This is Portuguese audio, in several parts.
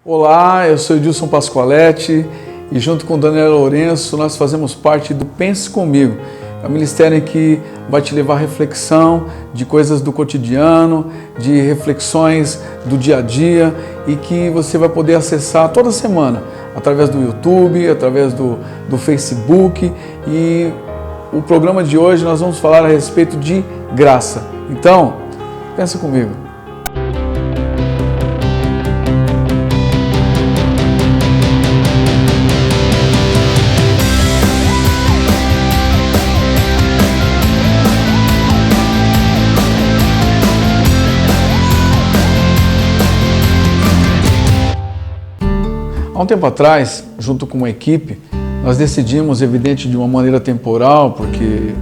Olá, eu sou Edilson Pascoaletti e junto com Daniel Lourenço nós fazemos parte do Pense Comigo. É um ministério que vai te levar à reflexão de coisas do cotidiano, de reflexões do dia a dia e que você vai poder acessar toda semana através do YouTube, através do Facebook. E o programa de hoje nós vamos falar a respeito de graça. Então, pensa comigo. Há um tempo atrás, junto com uma equipe, nós decidimos, evidente de uma maneira temporal, porque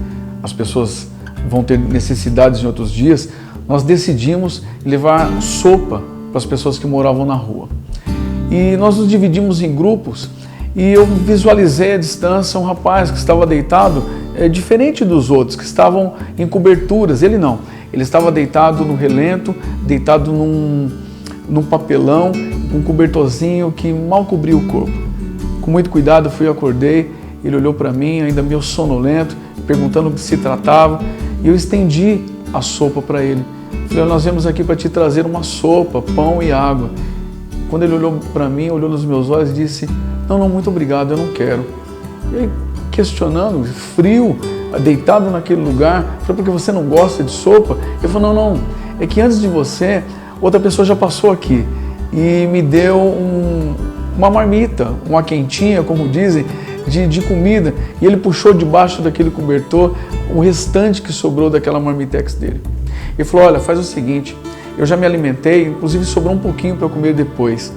as pessoas vão ter necessidades em outros dias, nós decidimos levar sopa para as pessoas que moravam na rua. E nós nos dividimos em grupos e eu visualizei à distância um rapaz que estava deitado, diferente dos outros, que estavam em coberturas. Ele não, ele estava deitado no relento, deitado num papelão, um cobertorzinho que mal cobria o corpo. Com muito cuidado fui, acordei, ele olhou para mim, ainda meio sonolento, perguntando o que se tratava, e eu estendi a sopa para ele. Falei, nós viemos aqui para te trazer uma sopa, pão e água. Quando ele olhou para mim, olhou nos meus olhos e disse, não, muito obrigado, eu não quero. E aí, questionando, frio, deitado naquele lugar, falei, porque você não gosta de sopa? Ele falou, não, é que antes de você, outra pessoa já passou aqui e me deu uma marmita, uma quentinha, como dizem, de comida. E ele puxou debaixo daquele cobertor o restante que sobrou daquela marmitex dele. Ele falou, olha, faz o seguinte, eu já me alimentei, inclusive sobrou um pouquinho para eu comer depois.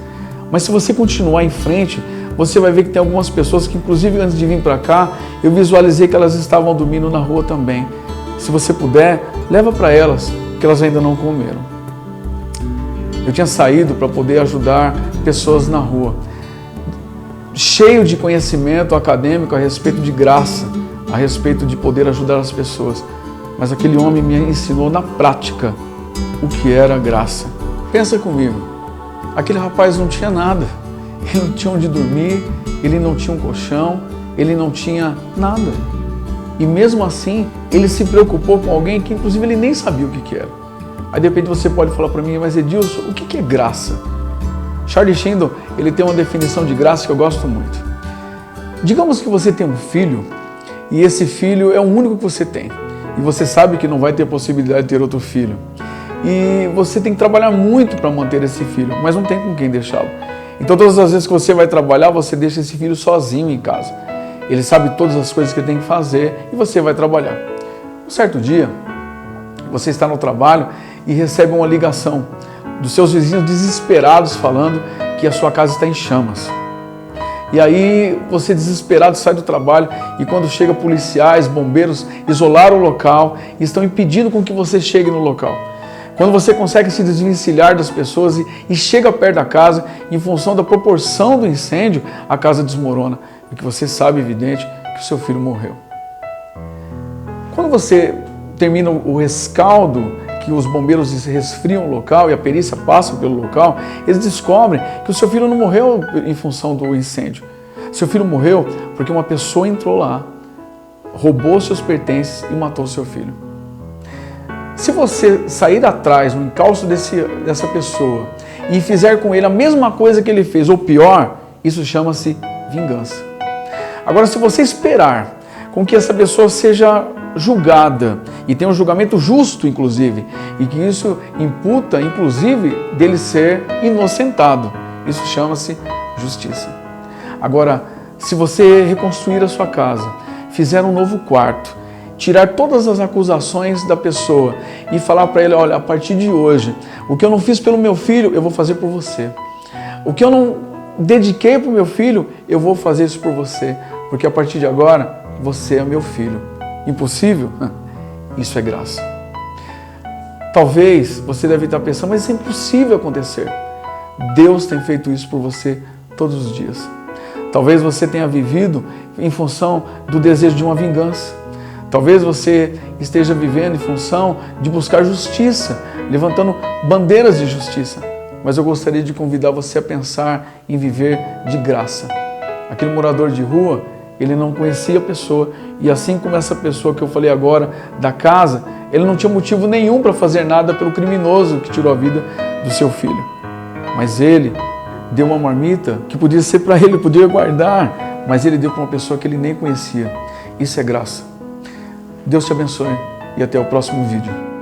Mas se você continuar em frente, você vai ver que tem algumas pessoas que, inclusive antes de vir para cá, eu visualizei que elas estavam dormindo na rua também. Se você puder, leva para elas, que elas ainda não comeram. Eu tinha saído para poder ajudar pessoas na rua, cheio de conhecimento acadêmico a respeito de graça, a respeito de poder ajudar as pessoas. Mas aquele homem me ensinou na prática o que era graça. Pensa comigo, aquele rapaz não tinha nada, ele não tinha onde dormir, ele não tinha um colchão, ele não tinha nada. E mesmo assim, ele se preocupou com alguém que inclusive ele nem sabia o que era. Aí de repente você pode falar para mim, mas Edilson, o que é graça? Charlie Sheen, ele tem uma definição de graça que eu gosto muito. Digamos que você tem um filho e esse filho é o único que você tem. E você sabe que não vai ter possibilidade de ter outro filho. E você tem que trabalhar muito para manter esse filho, mas não tem com quem deixá-lo. Então todas as vezes que você vai trabalhar, você deixa esse filho sozinho em casa. Ele sabe todas as coisas que ele tem que fazer e você vai trabalhar. Um certo dia, você está no trabalho e recebe uma ligação dos seus vizinhos desesperados falando que a sua casa está em chamas. E aí você desesperado sai do trabalho e quando chega policiais, bombeiros, isolaram o local e estão impedindo com que você chegue no local. Quando você consegue se desvencilhar das pessoas e chega perto da casa, em função da proporção do incêndio, a casa desmorona. Porque você sabe, evidente, que o seu filho morreu. Quando você termina o rescaldo, que os bombeiros resfriam o local e a perícia passa pelo local, eles descobrem que o seu filho não morreu em função do incêndio. Seu filho morreu porque uma pessoa entrou lá, roubou seus pertences e matou seu filho. Se você sair atrás no encalço dessa pessoa e fizer com ele a mesma coisa que ele fez, ou pior, isso chama-se vingança. Agora, se você esperar com que essa pessoa seja julgada e tenha um julgamento justo, inclusive, e que isso imputa, inclusive, dele ser inocentado, isso chama-se justiça. Agora, se você reconstruir a sua casa, fizer um novo quarto, tirar todas as acusações da pessoa e falar para ele, olha, a partir de hoje, o que eu não fiz pelo meu filho, eu vou fazer por você. O que eu não dediquei para o meu filho, eu vou fazer isso por você, porque a partir de agora, você é meu filho. Impossível? Isso é graça. Talvez você deve estar pensando, mas isso é impossível acontecer. Deus tem feito isso por você todos os dias. Talvez você tenha vivido em função do desejo de uma vingança. Talvez você esteja vivendo em função de buscar justiça, levantando bandeiras de justiça. mas eu gostaria de convidar você a pensar em viver de graça. Aquele morador de rua, ele não conhecia a pessoa, e assim como essa pessoa que eu falei agora da casa, ele não tinha motivo nenhum para fazer nada pelo criminoso que tirou a vida do seu filho. Mas ele deu uma marmita que podia ser para ele, podia guardar, mas ele deu para uma pessoa que ele nem conhecia. Isso é graça. Deus te abençoe e até o próximo vídeo.